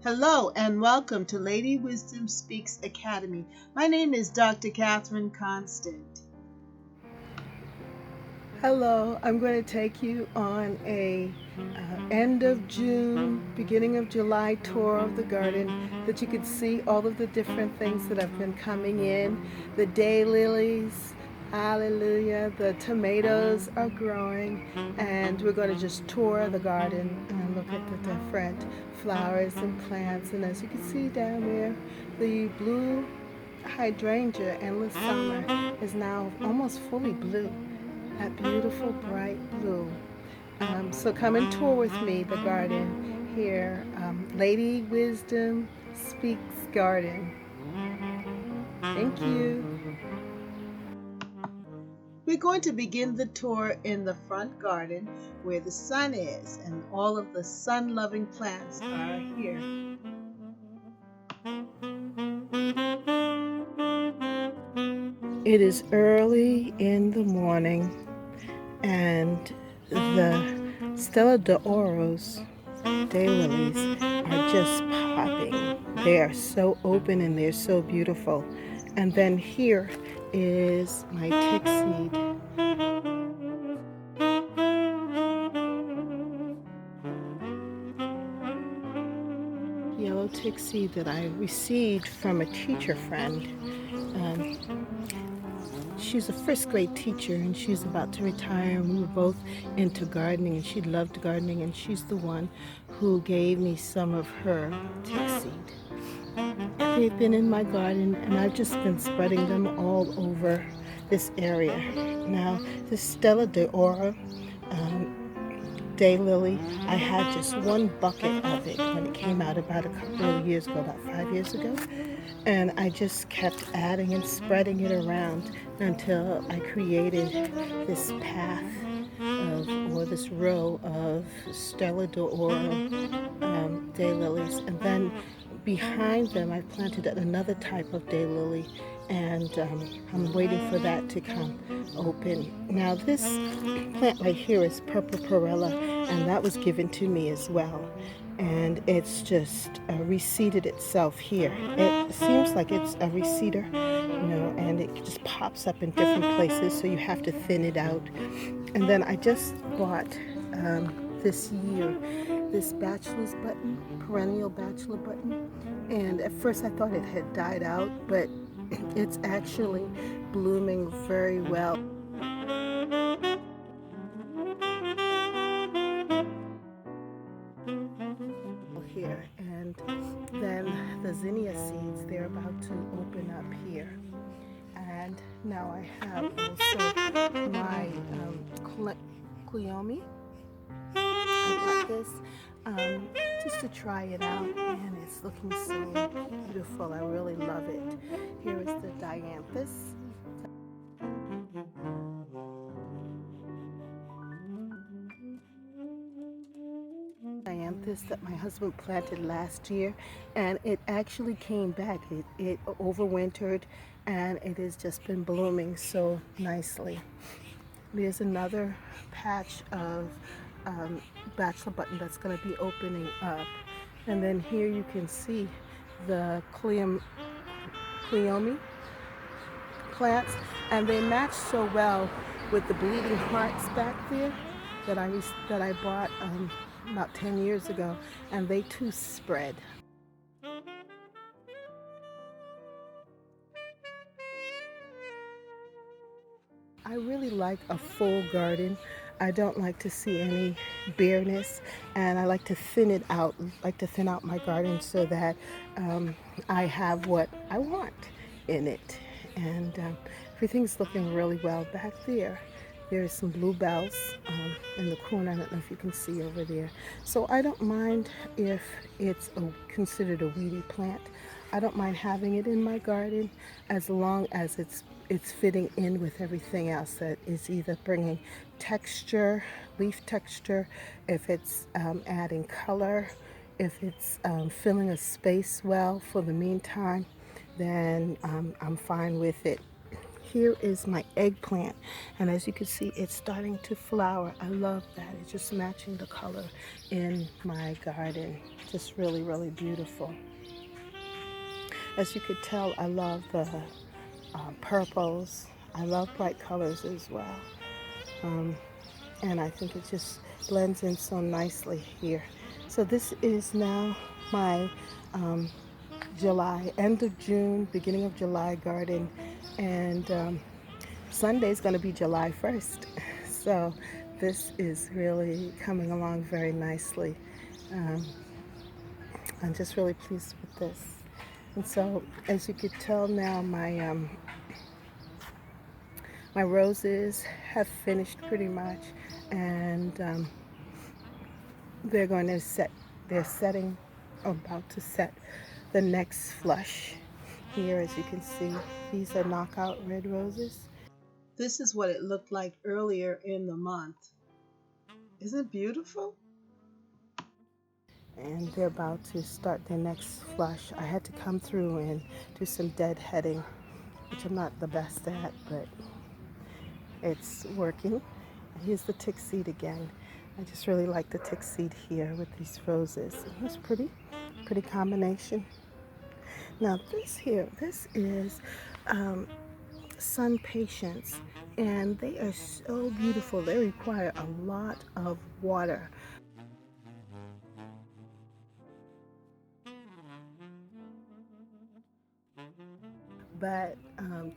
Hello and welcome to Lady Wisdom Speaks Academy. My name is Dr. Catherine Constant. Hello, I'm going to take you on a end of June, beginning of July tour of the garden that you could see all of the different things that have been coming in. The daylilies, hallelujah, the tomatoes are growing, and we're going to just tour the garden and look at the different flowers and plants. And as you can see down there, the blue hydrangea Endless Summer is now almost fully blue, that beautiful bright blue. So come and tour with me the garden here. Lady Wisdom Speaks Garden. Thank you. We're going to begin the tour in the front garden where the sun is and all of the sun-loving plants are here. It is early in the morning, and the Stella d'Oros daylilies are just popping. They are so open and they're so beautiful. And then here is my tick seed. Yellow tick seed that I received from a teacher friend. She's a first grade teacher and she's about to retire, and we were both into gardening and she loved gardening, and she's the one who gave me some of her tick seed. They've been in my garden and I've just been spreading them all over this area. Now, this Stella d'Oro daylily, I had just one bucket of it when it came out about a couple of years ago, about 5 years ago. And I just kept adding and spreading it around until I created this path or this row of Stella d'Oro daylilies. And then behind them, I planted another type of daylily, and I'm waiting for that to come open. Now, this plant right here is Purpurella, and that was given to me as well. And it's just reseeded itself here. It seems like it's a reseeder, and it just pops up in different places, so you have to thin it out. And then I just bought this year this bachelor's button, perennial bachelor button. And at first I thought it had died out, but it's actually blooming very well. Here, and then the zinnia seeds, they're about to open up here. And now I have also my cleome. I got this just to try it out, and it's looking so beautiful. I really love it. Here is the dianthus. Dianthus that my husband planted last year, and it actually came back. It overwintered, and it has just been blooming so nicely. There's another patch of bachelor button that's going to be opening up, and then here you can see the cleome plants, and they match so well with the bleeding hearts back there that I bought about 10 years ago, and they too spread. I really like a full garden. I don't like to see any bareness, and I like to thin it out, like to thin out my garden so that I have what I want in it. And everything's looking really well back there. There's some bluebells in the corner. I don't know if you can see over there. So I don't mind if it's considered a weedy plant. I don't mind having it in my garden as long as it's fitting in with everything else that is either bringing texture, leaf texture, if it's adding color, if it's filling a space well for the meantime, then I'm fine with it. here is my eggplant, and as you can see, it's starting to flower. I love that. It's just matching the color in my garden. Just really, really beautiful. As you could tell, I love the purples. I love bright colors as well. And I think it just blends in so nicely here. So this is now my July, end of June, beginning of July garden, and Sunday is going to be July 1st. So this is really coming along very nicely. I'm just really pleased with this. And so, as you could tell now, my roses have finished pretty much, and they're going to set. They're setting, about to set the next flush. Here, as you can see, these are knockout red roses. This is what it looked like earlier in the month. Isn't it beautiful? And they're about to start their next flush. I had to come through and do some deadheading, which I'm not the best at, but it's working. Here's the tick seed again. I just really like the tick seed here with these roses. It's pretty combination. Now this here, this is sun patience, and they are so beautiful. They require a lot of water. But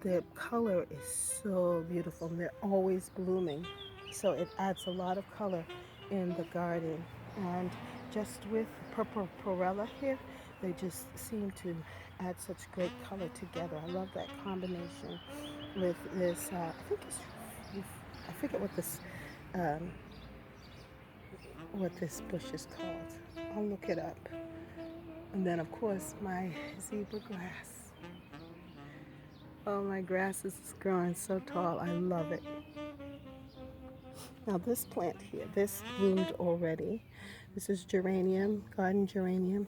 their color is so beautiful, and they're always blooming, so it adds a lot of color in the garden. And just with purple perilla here, they just seem to add such great color together. I love that combination with this. I forget what this bush is called. I'll look it up. And then of course my zebra grass. Oh, my grass is growing so tall. I love it. Now this plant here, this bloomed already. This is geranium, garden geranium.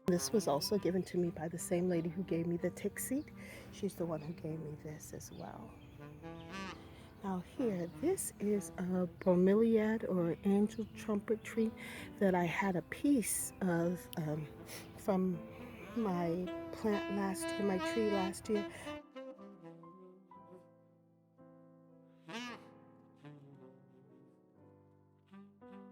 This was also given to me by the same lady who gave me the tick seed. She's the one who gave me this as well. Now here, this is a bromeliad or angel trumpet tree that I had a piece of from my plant last year, my tree last year.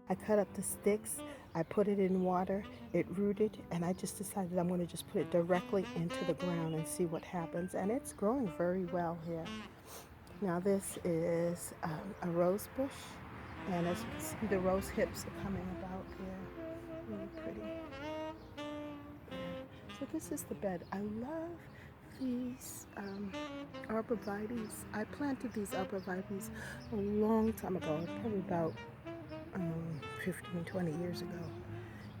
I cut up the sticks, I put it in water, it rooted, and I just decided I'm going to just put it directly into the ground and see what happens. And it's growing very well here. Now this is a rose bush, and as you can see, the rose hips are coming about here. Really pretty. So this is the bed. I love these arborvitaes. I planted these arborvitaes a long time ago, probably about 15, 20 years ago.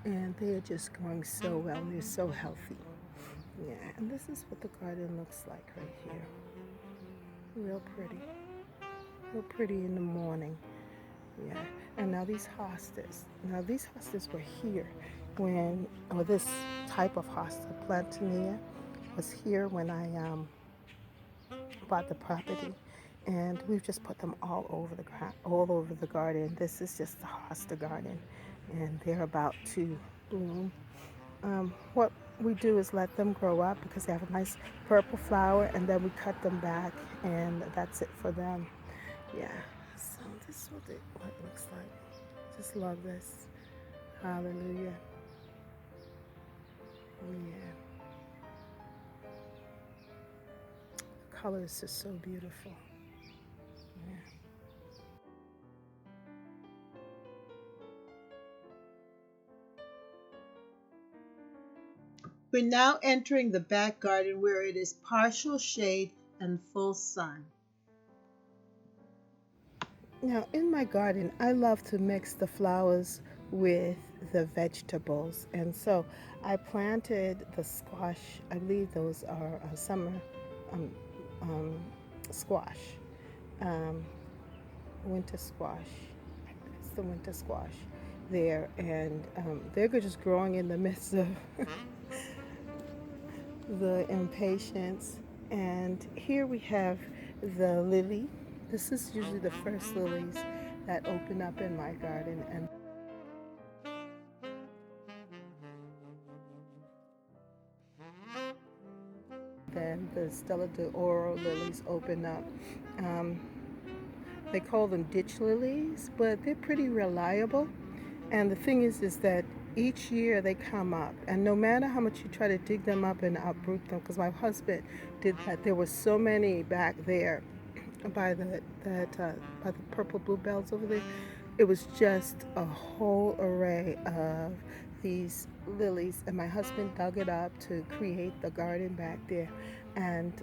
And they are just growing so well, and they're so healthy. Yeah, and this is what the garden looks like right here. Real pretty. Real pretty in the morning. Yeah, and now these hostas. Now these hostas were here when, or this type of hosta, Plantaneya, was here when I bought the property. And we've just put them all over the garden. This is just the hosta garden, and they're about to bloom. What we do is let them grow up because they have a nice purple flower, and then we cut them back, and that's it for them. Yeah, so this is what it looks like. Just love this. Hallelujah. Yeah. The colors are so beautiful. Yeah. We're now entering the back garden where it is partial shade and full sun. Now, in my garden, I love to mix the flowers with the vegetables. And so I planted the squash. I believe those are summer squash, winter squash. It's the winter squash. there, and they're just growing in the midst of the impatience. And here we have the lily. This is usually the first lilies that open up in my garden, and then the Stella d'Oro lilies open up. Um, they call them ditch lilies, but they're pretty reliable. And the thing is that each year they come up, and no matter how much you try to dig them up and uproot them, because my husband did that, there were so many back there by by the purple bluebells over there. It was just a whole array of these lilies, and my husband dug it up to create the garden back there, and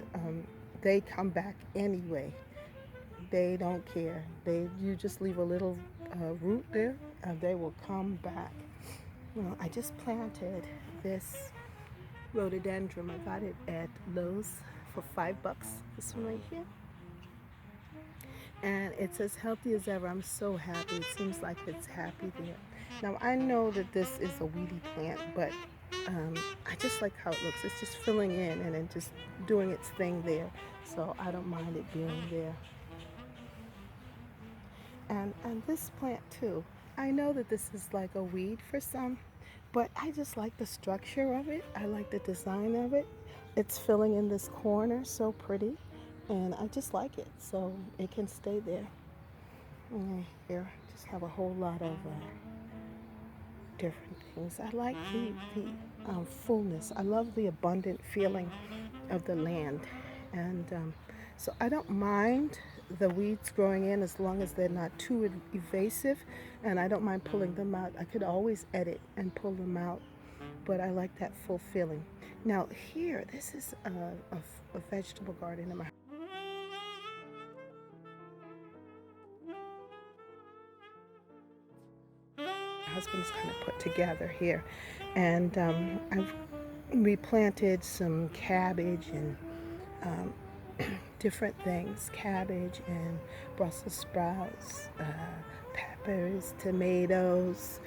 they come back anyway. They don't care. You just leave a little root there, and they will come back. Well, I just planted this rhododendron. I got it at Lowe's for $5. This one right here. And it's as healthy as ever. I'm so happy. It seems like it's happy there. Now, I know that this is a weedy plant, but I just like how it looks. It's just filling in and then just doing its thing there. So I don't mind it being there. And this plant too. I know that this is like a weed for some, but I just like the structure of it. I like the design of it. It's filling in this corner so pretty, and I just like it, so it can stay there. And here, just have a whole lot of different things. I like the fullness. I love the abundant feeling of the land, and so I don't mind the weeds growing in as long as they're not too evasive, and I don't mind pulling them out. I could always edit and pull them out, but I like that full feeling. Now here, this is a vegetable garden in my husband's kind of put together here, and we planted some cabbage and different things, cabbage and Brussels sprouts, peppers, tomatoes,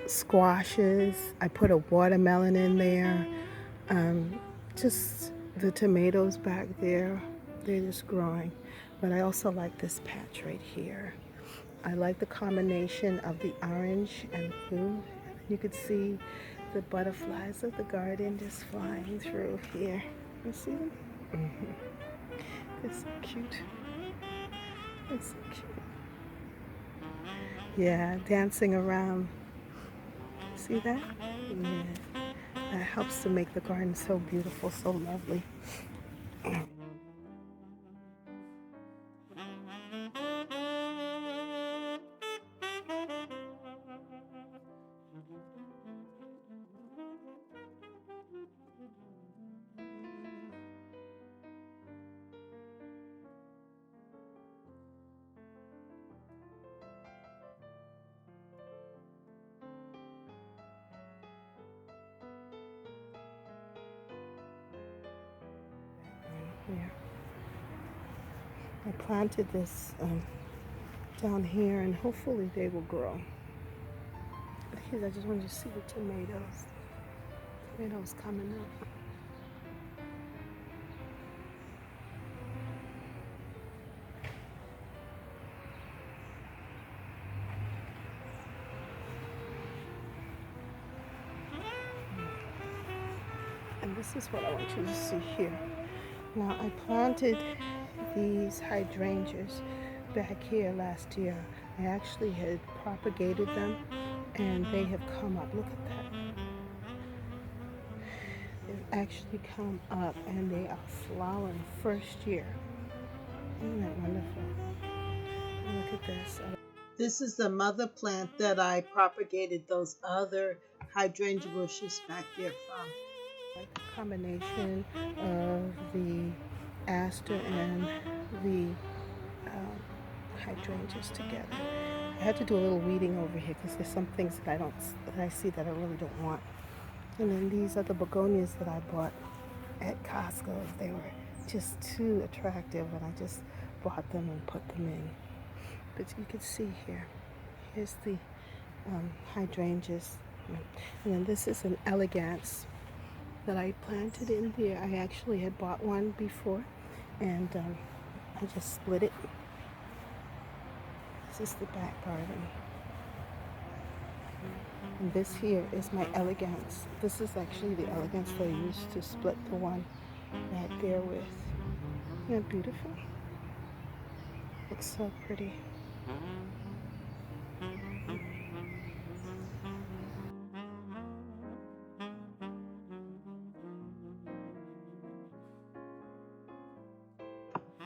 squashes. I put a watermelon in there. Just the tomatoes back there, they're just growing. But I also like this patch right here. I like the combination of the orange and blue. You could see the butterflies of the garden just flying through here. You see them? They're so cute. They're so cute. Yeah, dancing around. See that? Yeah. That helps to make the garden so beautiful, so lovely. Yeah. I planted this down here, and hopefully they will grow. But here, I just wanted to see the tomatoes. Tomatoes coming up. And this is what I want you to see here. Now, I planted these hydrangeas back here last year. I actually had propagated them, and they have come up. Look at that. They've actually come up, and they are flowering first year. Isn't that wonderful? And look at this. This is the mother plant that I propagated those other hydrangea bushes back there from. Like the combination of the aster and the hydrangeas together. I had to do a little weeding over here because there's some things that I see that I really don't want. And then these are the begonias that I bought at Costco. They were just too attractive, and I just bought them and put them in. But you can see here, Here's the hydrangeas. And then this is an elegance that I planted in there. I actually had bought one before, and I just split it. This is the back garden. And this here is my elegance. This is actually the elegance that I used to split the one back there with. Isn't that beautiful? Looks so pretty.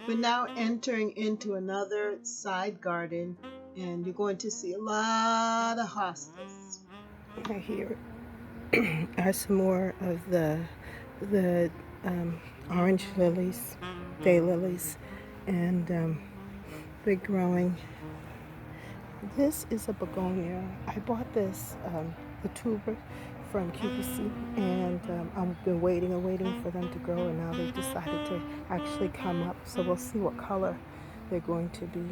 We're now entering into another side garden, and you're going to see a lot of hostas. Right here are some more of the orange lilies, daylilies, and they're growing. This is a begonia. I bought this, the tuber, from QVC, and I've been waiting and waiting for them to grow, and now they've decided to actually come up. So we'll see what color they're going to be.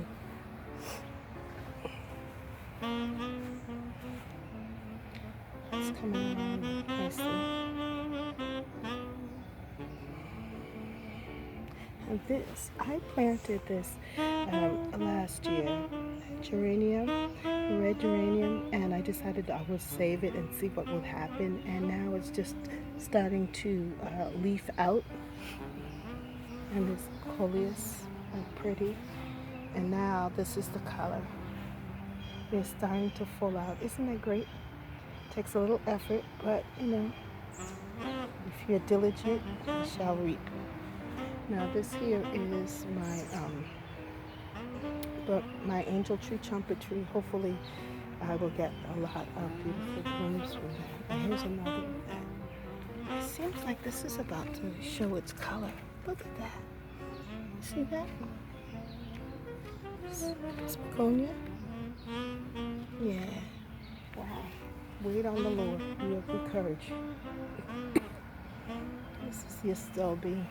It's coming around nicely. And this, I planted this last year, geranium, red geranium, and I decided I would save it and see what would happen. And now it's just starting to leaf out, and this coleus are pretty. And now this is the color. They're starting to full out. Isn't that great? Takes a little effort, but you know, if you're diligent, you shall reap. Now this here is my angel tree, trumpet tree. Hopefully I will get a lot of beautiful blooms from that. And here's another of that. It seems like this is about to show its color. Look at that. See that? It's begonia. Yeah. Wow. Wait on the Lord. You have good courage. This is your Stelby.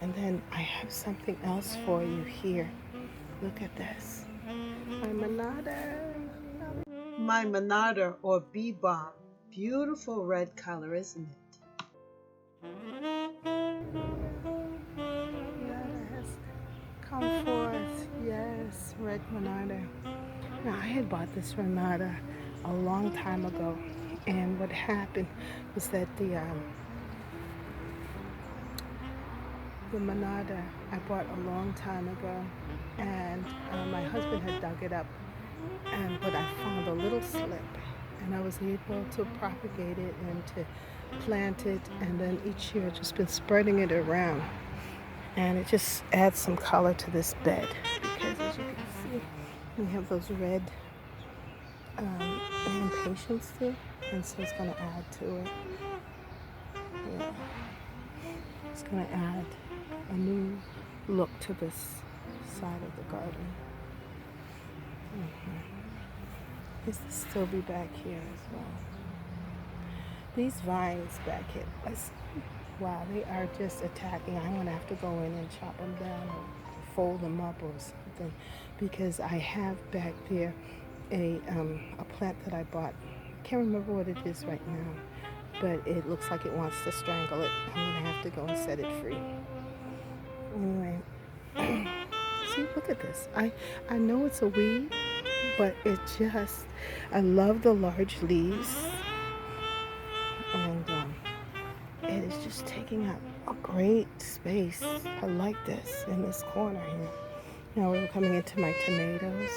And then I have something else for you here. Look at this. My Monarda. My Monarda, or bee balm. Beautiful red color, isn't it? Yes. Come forth. Yes, red Monarda. Now, I had bought this Monarda a long time ago. And what happened was that the Monarda I bought a long time ago, and my husband had dug it up, but I found a little slip, and I was able to propagate it and to plant it, and then each year I've just been spreading it around, and it just adds some color to this bed, because as you can see, we have those red impatiens there, and so it's going to add to it. Yeah. It's going to add a new look to this side of the garden. This will still be back here as well. These vines back here, wow, they are just attacking. I'm going to have to go in and chop them down or fold them up or something, because I have back there a plant that I bought. I can't remember what it is right now, but it looks like it wants to strangle it. I'm going to have to go and set it free. Anyway, see, look at this. I know it's a weed, but it just, I love the large leaves, and it is just taking up a great space. I like this in this corner here. Now we're coming into my tomatoes.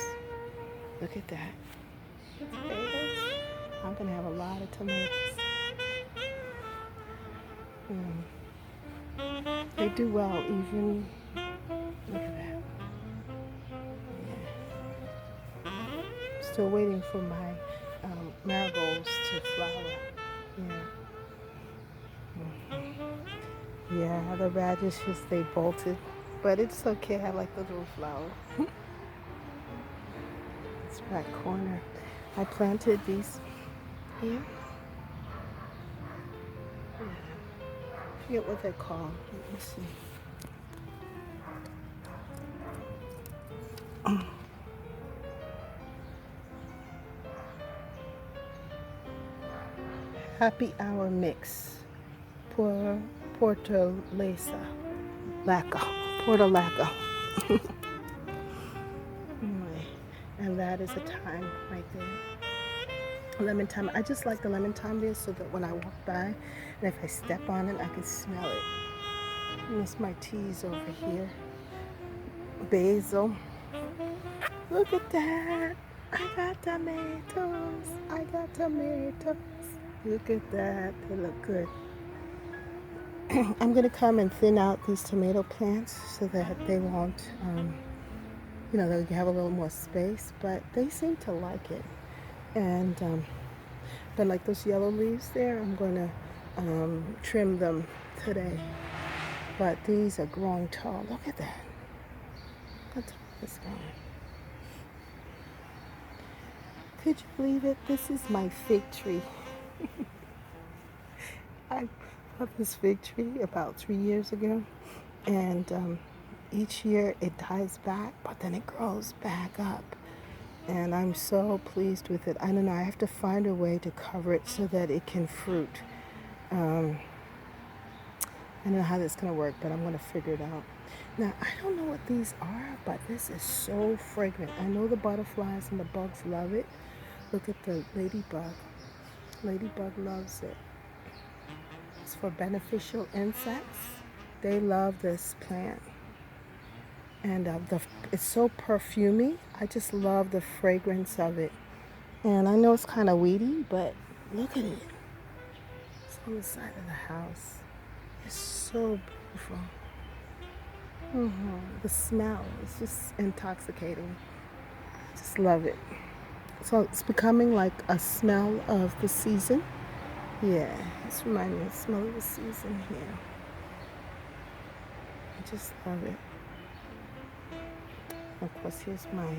Look at that. Tomatoes. I'm going to have a lot of tomatoes. They do well even. Look at that. Yeah. Still waiting for my marigolds to flower. Yeah. Yeah, the radishes, they bolted. But it's okay. I like the little flower. This back corner. I planted these here. I forget what they're called. Let me see. Happy Hour Mix. Porto Laco. Porto Laco. And that is a thyme right there. Lemon thyme. I just like the lemon thyme there so that when I walk by and if I step on it, I can smell it. And that's my teas over here. Basil. Look at that. I got tomatoes. I got tomatoes. Look at that. They look good. I'm going to come and thin out these tomato plants so that they won't, they'll have a little more space, but they seem to like it. And, but like those yellow leaves there, I'm going to trim them today. But these are growing tall. Look at that. How tall is that? Could you believe it? This is my fig tree. I bought this fig tree about 3 years ago, and each year it dies back, but then it grows back up. And I'm so pleased with it. I don't know, I have to find a way to cover it so that it can fruit. I don't know how that's going to work, but I'm going to figure it out. Now, I don't know what these are, but this is so fragrant. I know the butterflies and the bugs love it. Look at the ladybug. Ladybug loves it. It's for beneficial insects. They love this plant. And it's so perfumey. I just love the fragrance of it. And I know it's kind of weedy, but look at it. It's on the side of the house. It's so beautiful. The smell is just intoxicating. I just love it. So it's becoming like a smell of the season. Yeah, it's reminding me of the smell of the season here. I just love it. Of course, here's my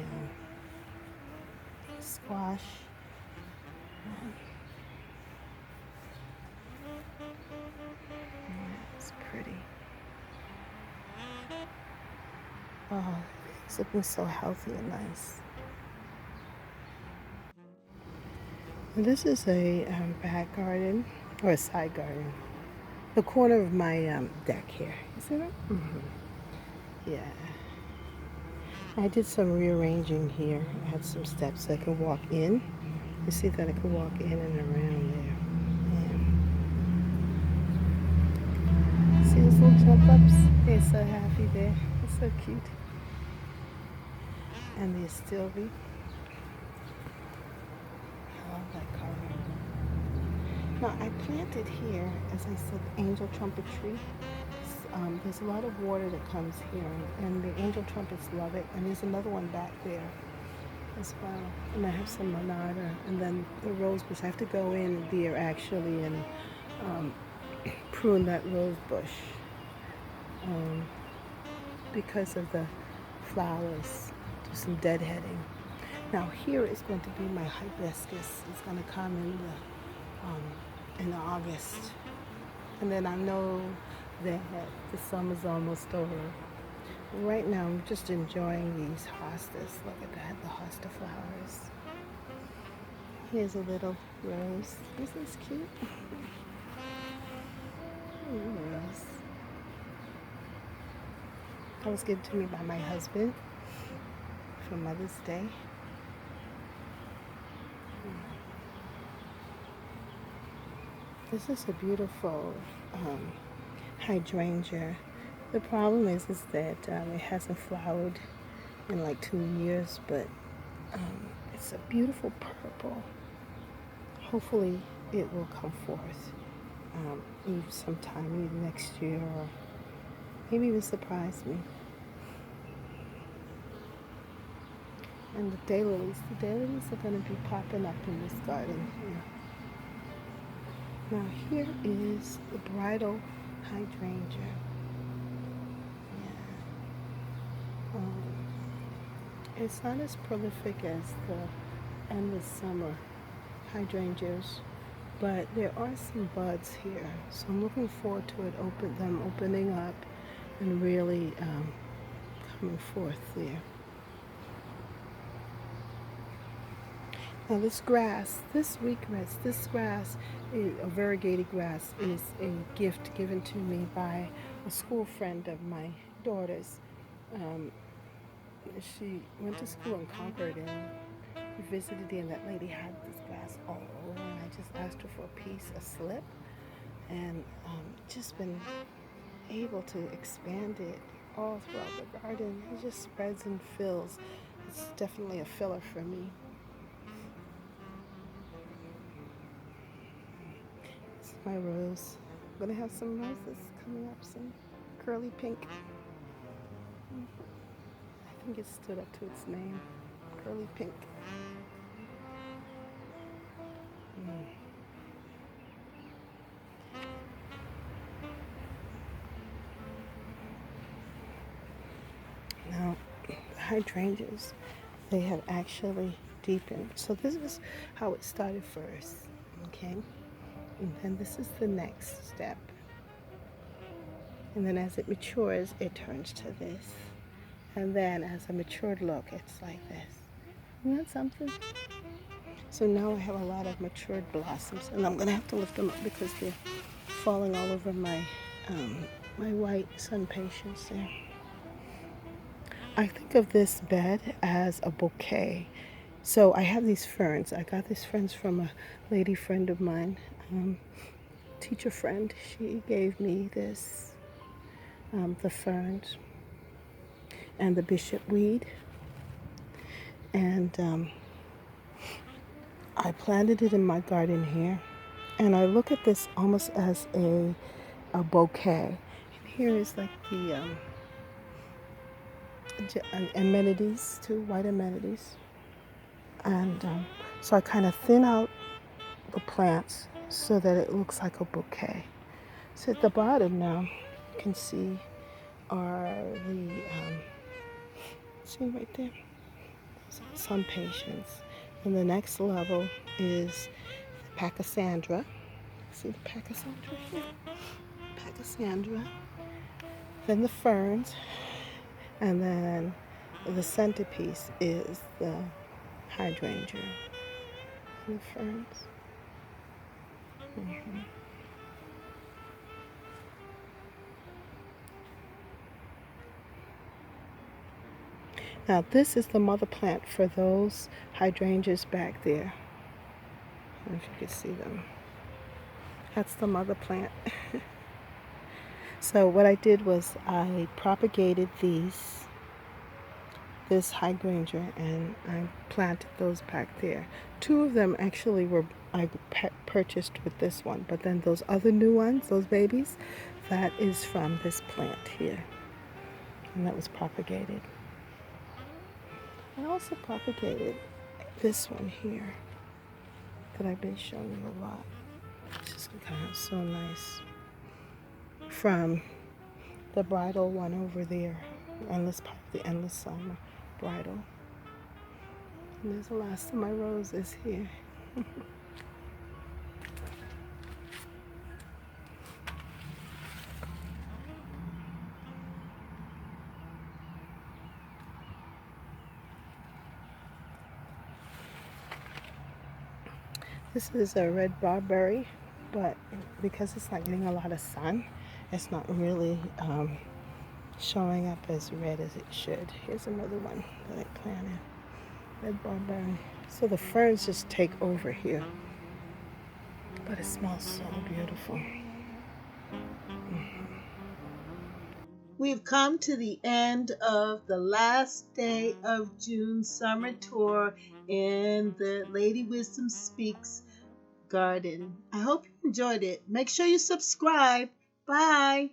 squash. It's pretty. Oh, it's looking so healthy and nice. And this is a back garden, or a side garden. The corner of my deck here. You see that? Yeah. I did some rearranging here. I had some steps so I could walk in. You see that I could walk in and around there. Yeah. See those little jump ups? They're so happy there. It's so cute. And the astilbe. I love that color. Now I planted here, as I said, the angel trumpet tree. There's a lot of water that comes here, and the angel trumpets love it. And there's another one back there as well. And I have some monarda, and then the rose bush. I have to go in there actually and prune that rose bush because of the flowers. Do some deadheading. Now here is going to be my hibiscus. It's going to come in August, and then I know that the summer's almost over. Right now I'm just enjoying these hostas. Look at that, the hosta flowers. Here's a little rose. Isn't this cute? Rose. That was given to me by my husband for Mother's Day. This is a beautiful hydrangea. The problem is that it hasn't flowered in like 2 years, but it's a beautiful purple. Hopefully it will come forth sometime either next year or maybe even surprise me. And the daylilies are going to be popping up in this garden here. Now here is the bridal hydrangea. Yeah. It's not as prolific as the endless summer hydrangeas, but there are some buds here. So I'm looking forward to them opening up and really coming forth there. Now this wheatgrass, this grass, a variegated grass, is a gift given to me by a school friend of my daughter's. Um, she went to school in Concord and we visited and that lady had this grass all over and I just asked her for a piece, a slip, and just been able to expand it all throughout the garden. It just spreads and fills. It's definitely a filler for me. This is my rose. I'm gonna have some roses coming up soon. Curly pink. I think it stood up to its name. Curly pink. Now, hydrangeas, they have actually deepened. So this is how it started first, okay? And then this is the next step. And then as it matures, it turns to this. And then as a matured look, it's like this. Isn't that something? So now I have a lot of matured blossoms, and I'm gonna have to lift them up because they're falling all over my my white sun patience there. I think of this bed as a bouquet. So I have these ferns. I got these ferns from a lady friend of mine, teacher friend. She gave me this, the ferns and the bishop weed. And I planted it in my garden here. And I look at this almost as a bouquet. And here is like the amenities, too, white amenities. And so I kind of thin out the plants so that it looks like a bouquet. So at the bottom now, you can see are the, see right there, sun patience. And the next level is the Pachysandra. See the Pachysandra here? Pachysandra. Then the ferns. And then the centerpiece is the hydrangea and the ferns. Now this is the mother plant for those hydrangeas back there. I don't know if you can see them. That's the mother plant. So what I did was I propagated this hydrangea, and I planted those back there. Two of them actually were I purchased with this one, but then those other new ones, those babies, that is from this plant here, and that was propagated. I also propagated this one here that I've been showing you a lot. It's just kind of so nice. From the bridal one over there, the endless summer bridal. And there's the last of my roses here. This is a red barberry, but because it's not getting a lot of sun, it's not really showing up as red as it should. Here's another one that I planted, red barberry. So the ferns just take over here, but it smells so beautiful. We've come to the end of the last day of June summer tour in the Lady Wisdom Speaks garden. I hope you enjoyed it. Make sure you subscribe. Bye.